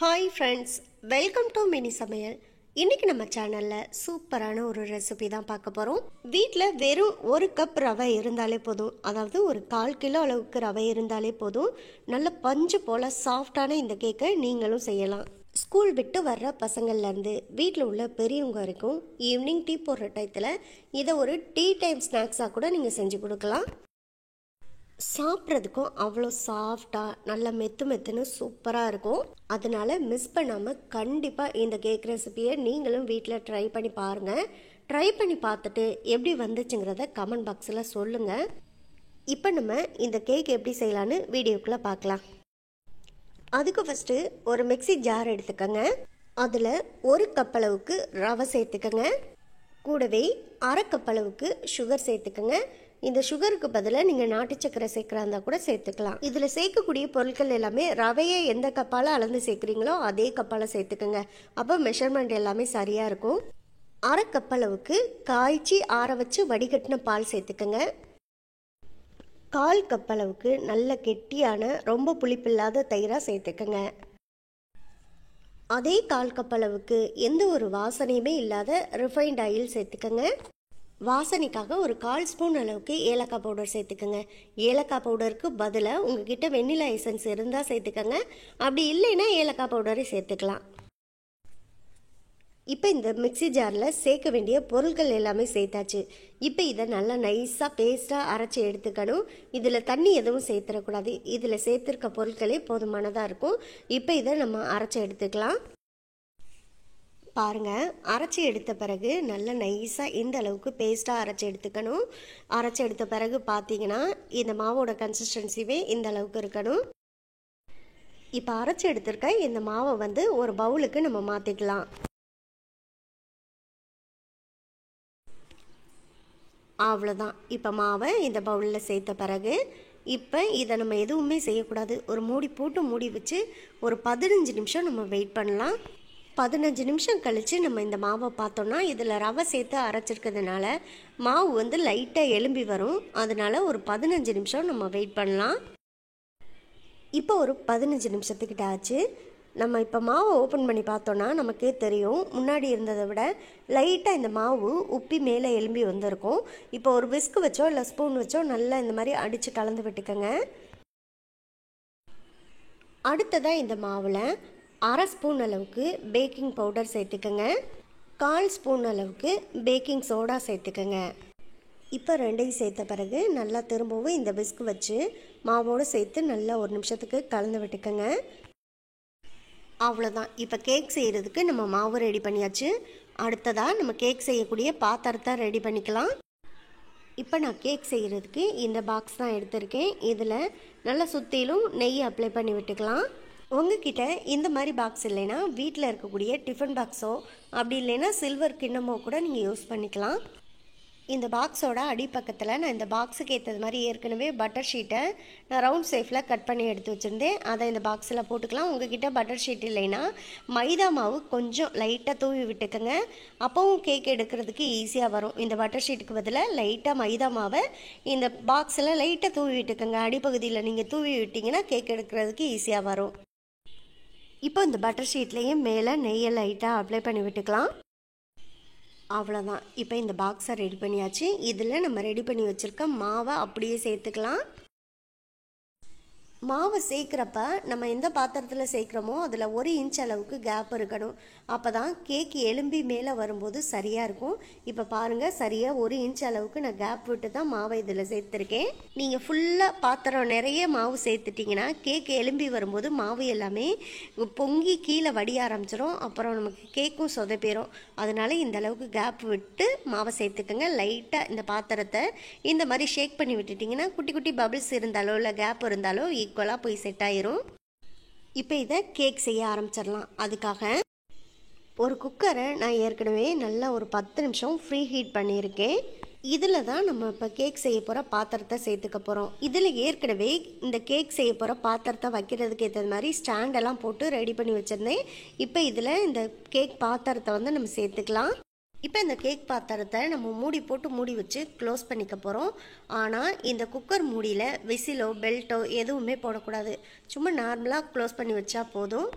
Hi friends, welcome to mini சமையல். இன்றைக்கி நம்ம சேனலில் சூப்பரான ஒரு ரெசிபி தான் பார்க்க போகிறோம். வீட்டில் வெறும் 1 கப் ரவை இருந்தாலே போதும், அதாவது ஒரு 1/4 கிலோ அளவுக்கு ரவை இருந்தாலே போதும், நல்ல பஞ்சு போல் சாஃப்டான இந்த கேக்கை நீங்களும் செய்யலாம். ஸ்கூல் விட்டு வர்ற பசங்கள்லேருந்து வீட்டில் உள்ள பெரியவங்க வரைக்கும் ஈவினிங் டீ போடுற டயத்தில் இதை ஒரு டீ டைம் ஸ்நாக்ஸாக கூட நீங்கள் செஞ்சு கொடுக்கலாம். சாப்பிட்றதுக்கும் அவ்வளோ சாஃப்டாக நல்லா மெத்து மெத்துன்னு சூப்பராக இருக்கும். அதனால் மிஸ் பண்ணாமல் கண்டிப்பாக இந்த கேக் ரெசிபியை நீங்களும் வீட்டில் ட்ரை பண்ணி பாருங்கள். ட்ரை பண்ணி பார்த்துட்டு எப்படி வந்துச்சுங்கிறத கமெண்ட் பாக்ஸில் சொல்லுங்கள். இப்போ நம்ம இந்த கேக் எப்படி செய்யலான்னு வீடியோக்குள்ளே பார்க்கலாம். அதுக்கு ஃபஸ்ட்டு ஒரு மிக்ஸி ஜார் எடுத்துக்கோங்க. அதில் 1 கப் அளவுக்கு ரவை சேர்த்துக்கோங்க. கூடவே 1/2 கப் அளவுக்கு சுகர் சேர்த்துக்கோங்க. இந்த சுகருக்கு பதிலாக நீங்கள் நாட்டு சக்கரை சேர்க்குறா இருந்தால் கூட சேர்த்துக்கலாம். இதில் சேர்க்கக்கூடிய பொருட்கள் எல்லாமே ரவையை எந்த கப்பால் அளந்து சேர்க்குறீங்களோ அதே கப்பால் சேர்த்துக்கோங்க. அப்போ மெஷர்மெண்ட் எல்லாமே சரியாக இருக்கும். 1/2 கப் அளவுக்கு காய்ச்சி ஆற வச்சு வடிகட்டின பால் சேர்த்துக்கோங்க. 1/4 கப் அளவுக்கு நல்ல கெட்டியான ரொம்ப புளிப்பில்லாத தயிராக சேர்த்துக்கோங்க. அதே 1/4 கப் அளவுக்கு எந்த ஒரு வாசனையுமே இல்லாத ரிஃபைண்ட் ஆயில் சேர்த்துக்கோங்க. வாசனைக்காக ஒரு 1/4 ஸ்பூன் அளவுக்கு ஏலக்காய் பவுடர் சேர்த்துக்கோங்க. ஏலக்காய் பவுடருக்கு பதிலாக உங்ககிட்ட வெண்ணிலா எசன்ஸ் இருந்தால் சேர்த்துக்கோங்க. அப்படி இல்லைன்னா ஏலக்காய் பவுடரை சேர்த்துக்கலாம். இப்போ இந்த மிக்ஸி ஜாரில் சேர்க்க வேண்டிய பொருட்கள் எல்லாமே சேர்த்தாச்சு. இப்போ இதை நல்லா நைஸாக பேஸ்ட்டாக அரைச்சி எடுத்துக்கணும். இதில் தண்ணி எதுவும் சேர்த்துடக்கூடாது. இதில் சேர்த்துருக்க பொருட்களே போதுமானதாக இருக்கும். இப்போ இதை நம்ம அரைச்சி எடுத்துக்கலாம். பாருங்கள், அரைச்சி எடுத்த பிறகு நல்லா நைஸாக இந்த அளவுக்கு பேஸ்ட்டாக அரைச்சி எடுத்துக்கணும். அரைச்சி எடுத்த பிறகு பார்த்தீங்கன்னா இந்த மாவோட கன்சிஸ்டன்சிவே இந்த அளவுக்கு இருக்கணும். இப்போ அரைச்சி எடுத்திருக்க இந்த மாவை ஒரு பவுலுக்கு நம்ம மாற்றிக்கலாம். அவ்வளோதான். இப்போ மாவை இந்த பவுலில் சேர்த்த பிறகு இப்போ இதை நம்ம எதுவுமே செய்யக்கூடாது. ஒரு மூடி போட்டு மூடி வச்சு ஒரு 15 நிமிஷம் நம்ம வெயிட் பண்ணலாம். 15 நிமிஷம் கழித்து நம்ம இந்த மாவை பார்த்தோன்னா இதில் ரவை சேர்த்து அரைச்சிருக்கிறதுனால மாவு லைட்டாக எலும்பி வரும். அதனால் ஒரு 15 நிமிஷம் நம்ம வெயிட் பண்ணலாம். இப்போ ஒரு 15 நிமிஷத்துக்கிட்ட ஆச்சு. நம்ம இப்போ மாவை ஓப்பன் பண்ணி பார்த்தோன்னா நமக்கே தெரியும், முன்னாடி இருந்ததை விட லைட்டாக இந்த மாவு உப்பி மேலே எலும்பி வந்திருக்கும். இப்போ ஒரு விஸ்க் வச்சோ இல்லை ஸ்பூன் வச்சோ நல்லா இந்த மாதிரி அடித்து கலந்து விட்டுக்கோங்க. அடுத்ததாக இந்த மாவில் 1/2 ஸ்பூன் அளவுக்கு பேக்கிங் பவுடர் சேர்த்துக்கோங்க. 1/4 ஸ்பூன் அளவுக்கு பேக்கிங் சோடா சேர்த்துக்கோங்க. இப்போ ரெண்டையும் சேர்த்த பிறகு நல்லா திரும்பவும் இந்த விஸ்க் வச்சு மாவோடு சேர்த்து நல்லா 1 நிமிஷத்துக்கு கலந்து விட்டுக்கோங்க. அவ்வளோதான். இப்போ கேக் செய்கிறதுக்கு நம்ம மாவு ரெடி பண்ணியாச்சு. அடுத்ததாக நம்ம கேக் செய்யக்கூடிய பாத்திரத்தை ரெடி பண்ணிக்கலாம். இப்போ நான் கேக் செய்கிறதுக்கு இந்த பாக்ஸ் தான் எடுத்திருக்கேன். இதில் நல்லா சுற்றிலும் நெய் அப்ளை பண்ணி விட்டுக்கலாம். உங்ககிட்ட இந்த மாதிரி பாக்ஸ் இல்லைன்னா வீட்டில் இருக்கக்கூடிய டிஃபன் பாக்ஸோ அப்படி இல்லைன்னா சில்வர் கிண்ணமோ கூட நீங்கள் யூஸ் பண்ணிக்கலாம். இந்த பாக்ஸோட அடிப்பக்கத்தில் நான் இந்த பாக்ஸுக்கு ஏற்றது மாதிரி ஏற்கனவே பட்டர் ஷீட்டை நான் ரவுண்ட் ஷேப்பில் கட் பண்ணி எடுத்து வச்சுருந்தேன். அதை இந்த பாக்ஸில் போட்டுக்கலாம். உங்ககிட்ட பட்டர் ஷீட் இல்லைன்னா மைதா மாவு கொஞ்சம் லைட்டாக தூவி விட்டுக்கோங்க. அப்போவும் கேக் எடுக்கிறதுக்கு ஈஸியாக வரும். இந்த பட்டர் ஷீட்டுக்கு பதிலாக லைட்டாக மைதா மாவை இந்த பாக்ஸில் லைட்டாக தூவி விட்டுக்கோங்க. அடிப்பகுதியில் நீங்கள் தூவி விட்டிங்கன்னா கேக் எடுக்கிறதுக்கு ஈஸியாக வரும். இப்போ இந்த பட்டர் ஷீட்லேயும் மேலே நெய்யை லைட்டாக அப்ளை பண்ணி விட்டுக்கலாம். அவ்வளோதான். இப்போ இந்த பாக்ஸை ரெடி பண்ணியாச்சு. இதில் நம்ம ரெடி பண்ணி வச்சுருக்க மாவை அப்படியே சேர்த்துக்கலாம். மாவை சேர்க்குறப்ப நம்ம எந்த பாத்திரத்தில் சேர்க்குறோமோ அதில் 1 இன்ச் அளவுக்கு கேப் இருக்கணும். அப்போ தான் கேக் எலும்பி மேலே வரும்போது சரியாக இருக்கும். இப்போ பாருங்கள், சரியாக 1 இன்ச் அளவுக்கு நான் கேப் விட்டு தான் மாவை இதில் சேர்த்துருக்கேன். நீங்கள் ஃபுல்லாக பாத்திரம் நிறைய மாவு சேர்த்துட்டிங்கன்னா கேக் எலும்பி வரும்போது மாவு எல்லாமே பொங்கி கீழே வடிய ஆரம்பிச்சிடும். அப்புறம் நமக்கு கேக்கும் சொதப்பிடும். அதனால இந்த அளவுக்கு கேப் விட்டு மாவை சேர்த்துக்கோங்க. லைட்டாக இந்த பாத்திரத்தை இந்த மாதிரி ஷேக் பண்ணி விட்டுட்டிங்கன்னா குட்டி குட்டி பபிள்ஸ் இருந்தாலோ இல்லை கேப் இருந்தாலோ ஈக்குவலாக போய் செட் ஆயிரும். இப்போ இதை கேக் செய்ய ஆரம்பிச்சிடலாம். அதுக்காக ஒரு குக்கரை நான் ஏற்கனவே நல்லா ஒரு 10 நிமிஷம் ஃப்ரீ ஹீட் பண்ணியிருக்கேன். இதில் தான் நம்ம இப்போ கேக் செய்ய போகிற பாத்திரத்தை சேர்த்துக்க போகிறோம். இதில் ஏற்கனவே இந்த கேக் செய்ய போகிற பாத்திரத்தை வைக்கிறதுக்கு ஏற்றது மாதிரி ஸ்டாண்டெல்லாம் போட்டு ரெடி பண்ணி வச்சுருந்தேன். இப்போ இதில் இந்த கேக் பாத்திரத்தை நம்ம சேர்த்துக்கலாம். இப்போ இந்த கேக் பாத்திரத்தை நம்ம மூடி போட்டு மூடி வச்சு க்ளோஸ் பண்ணிக்க போகிறோம். ஆனால் இந்த குக்கர் மூடியில் விசிலோ பெல்ட்டோ எதுவுமே போடக்கூடாது. சும்மா நார்மலாக க்ளோஸ் பண்ணி வச்சா போதும்.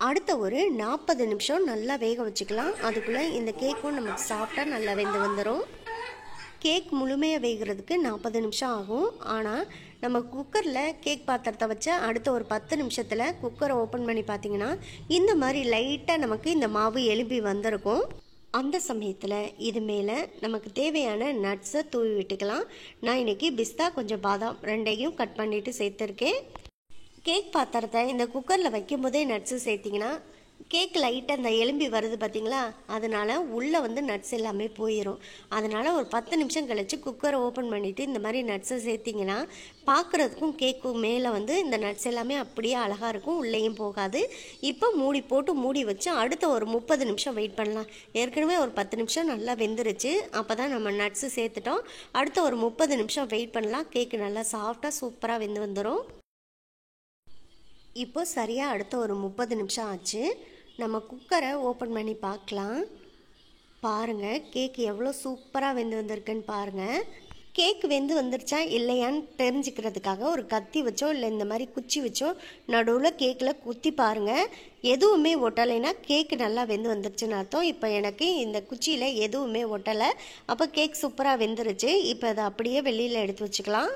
அடுத்த ஒரு 40 நிமிஷம் நல்லா வேக வச்சுக்கலாம். அதுக்குள்ளே இந்த கேக்கும் நமக்கு சாஃப்டாக நல்லா வெந்து வந்துடும். கேக் முழுமையாக வேகிறதுக்கு 40 நிமிஷம் ஆகும். ஆனால் நம்ம குக்கரில் கேக் பாத்திரத்தை வச்சு அடுத்த ஒரு 10 நிமிஷத்தில் குக்கரை ஓப்பன் பண்ணி பார்த்திங்கன்னா இந்த மாதிரி லைட்டாக நமக்கு இந்த மாவு எலும்பி வந்திருக்கும். அந்த சமயத்தில் இது மேலே நமக்கு தேவையான நட்ஸை தூவி விட்டுக்கலாம். நான் இன்றைக்கி பிஸ்தா கொஞ்சம் பாதாம் ரெண்டையும் கட் பண்ணிவிட்டு சேர்த்துருக்கேன். கேக் பாத்திரத்தை இந்த குக்கரில் வைக்கும் போதே நட்ஸு சேர்த்திங்கன்னா கேக் லைட்டாக அந்த எலும்பி வருது பார்த்திங்களா, அதனால் உள்ளே வந்து நட்ஸ் எல்லாமே போயிடும். அதனால் ஒரு 10 நிமிஷம் கழித்து குக்கரை ஓப்பன் பண்ணிவிட்டு இந்த மாதிரி நட்ஸை சேர்த்திங்கன்னா பார்க்குறதுக்கும் கேக்கும் மேலே வந்து இந்த நட்ஸ் எல்லாமே அப்படியே அழகாக இருக்கும், உள்ளேயும் போகாது. இப்போ மூடி போட்டு மூடி வச்சு அடுத்த ஒரு 30 நிமிஷம் வெயிட் பண்ணலாம். ஏற்கனவே ஒரு 10 நிமிஷம் நல்லா வெந்துருச்சு. அப்போ தான் நம்ம நட்ஸு சேர்த்துட்டோம். அடுத்த ஒரு 30 நிமிஷம் வெயிட் பண்ணலாம். கேக்கு நல்லா சாஃப்டாக சூப்பராக வெந்து வந்துடும். இப்போ சரியாக அடுத்த ஒரு 30 நிமிஷம் ஆச்சு. நம்ம குக்கரை ஓப்பன் பண்ணி பார்க்கலாம். பாருங்கள் கேக் எவ்வளோ சூப்பராக வெந்து வந்திருக்குன்னு பாருங்கள். கேக் வெந்து வந்துருச்சா இல்லையான்னு தெரிஞ்சுக்கிறதுக்காக ஒரு கத்தி வச்சோ இல்லை இந்த மாதிரி குச்சி வச்சோ நடுவில் கேக்கில் குத்தி பாருங்கள். எதுவுமே ஒட்டலைன்னா கேக்கு நல்லா வெந்து வந்துருச்சுன்னு அர்த்தம். இப்போ எனக்கு இந்த குச்சியில் எதுவுமே ஒட்டலை. அப்போ கேக் சூப்பராக வெந்துருச்சு. இப்போ அதை அப்படியே வெளியில் எடுத்து வச்சுக்கலாம்.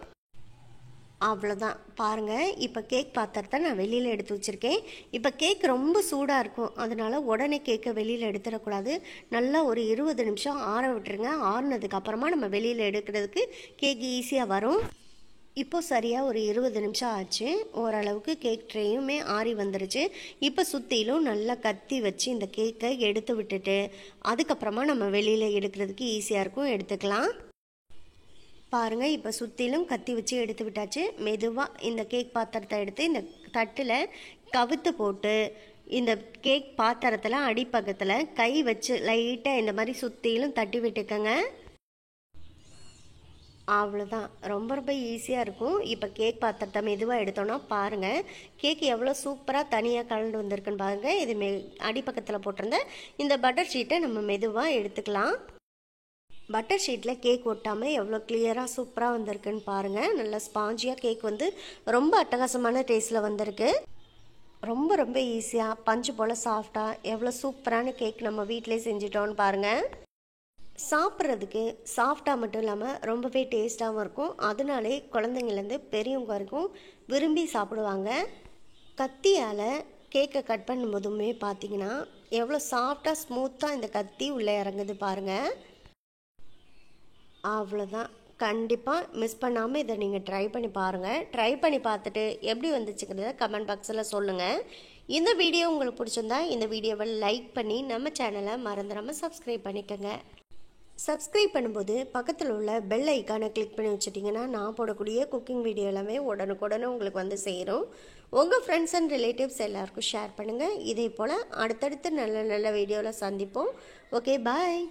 அவ்வளோதான் பாருங்கள். இப்போ கேக் பாத்திரத்தை நான் வெளியில் எடுத்து வச்சுருக்கேன். இப்போ கேக் ரொம்ப சூடாக இருக்கும், அதனால் உடனே கேக்கை வெளியில் எடுத்துடக்கூடாது. நல்லா ஒரு 20 நிமிஷம் ஆற விட்டுருங்க. ஆறுனதுக்கு அப்புறமா நம்ம வெளியில் எடுக்கிறதுக்கு கேக் ஈஸியாக வரும். இப்போ சரியாக ஒரு 20 நிமிஷம் ஆச்சு. ஓரளவுக்கு கேக் ட்ரேயுமே ஆறி வந்துருச்சு. இப்போ சுற்றிலும் நல்லா கத்தி வச்சு இந்த கேக்கை எடுத்து விட்டுட்டு அதுக்கப்புறமா நம்ம வெளியில் எடுக்கிறதுக்கு ஈஸியாக இருக்கும், எடுத்துக்கலாம். பாருங்கள் இப்போ சுற்றிலும் கத்தி வச்சு எடுத்து விட்டாச்சு. மெதுவாக இந்த கேக் பாத்திரத்தை எடுத்து இந்த தட்டில் கவுத்து போட்டு இந்த கேக் பாத்திரத்தில் அடிப்பக்கத்தில் கை வச்சு லைட்டாக இந்த மாதிரி சுற்றிலும் தட்டி விட்டுக்கங்க. அவ்வளோதான், ரொம்ப ரொம்ப ஈஸியாக இருக்கும். இப்போ கேக் பாத்திரத்தை மெதுவாக எடுத்தோன்னா பாருங்கள் கேக் எவ்வளோ சூப்பராக தனியாக கலந்து வந்திருக்குன்னு பாருங்கள். இது அடிப்பக்கத்தில் போட்டிருந்த இந்த பட்டர் ஷீட்டை நம்ம மெதுவாக எடுத்துக்கலாம். பட்டர் ஷீட்டில் கேக் ஒட்டாமல் எவ்வளோ கிளியராக சூப்பராக வந்திருக்குன்னு பாருங்கள். நல்லா ஸ்பாஞ்சியாக கேக் வந்து ரொம்ப அட்டகாசமான டேஸ்ட்டில் வந்திருக்கு. ரொம்ப ரொம்ப ஈஸியாக பஞ்சு போல் சாஃப்டாக எவ்வளோ சூப்பரான கேக் நம்ம வீட்டிலே செஞ்சிட்டோன்னு பாருங்கள். சாப்பிட்றதுக்கு சாஃப்டாக மட்டும் இல்லாமல் ரொம்பவே டேஸ்ட்டாகவும் இருக்கும். அதனாலே குழந்தைங்கள்லேருந்து பெரியவங்க வரைக்கும் விரும்பி சாப்பிடுவாங்க. கத்தியால் கேக்கை கட் பண்ணும்போதுமே பார்த்தீங்கன்னா எவ்வளோ சாஃப்டாக ஸ்மூத்தாக இந்த கத்தி உள்ளே இறங்குது பாருங்கள். அவ்வளோதான், கண்டிப்பாக மிஸ் பண்ணாமல் இதை நீங்கள் ட்ரை பண்ணி பாருங்கள். ட்ரை பண்ணி பார்த்துட்டு எப்படி வந்துச்சுங்கிறத கமெண்ட் பாக்ஸில் சொல்லுங்கள். இந்த வீடியோ உங்களுக்கு பிடிச்சிருந்தா இந்த வீடியோவை லைக் பண்ணி நம்ம சேனலை மறந்துடாமல் சப்ஸ்கிரைப் பண்ணிக்கோங்க. சப்ஸ்கிரைப் பண்ணும்போது பக்கத்தில் உள்ள பெல் ஐக்கானை கிளிக் பண்ணி வச்சுட்டிங்கன்னா நான் போடக்கூடிய குக்கிங் வீடியோ எல்லாமே உடனுக்குடனே உங்களுக்கு வந்து சேரும். உங்கள் ஃப்ரெண்ட்ஸ் அண்ட் ரிலேட்டிவ்ஸ் எல்லாருக்கும் ஷேர் பண்ணுங்கள். இதே போல் அடுத்தடுத்து நல்ல நல்ல வீடியோவில் சந்திப்போம். ஓகே, பாய்.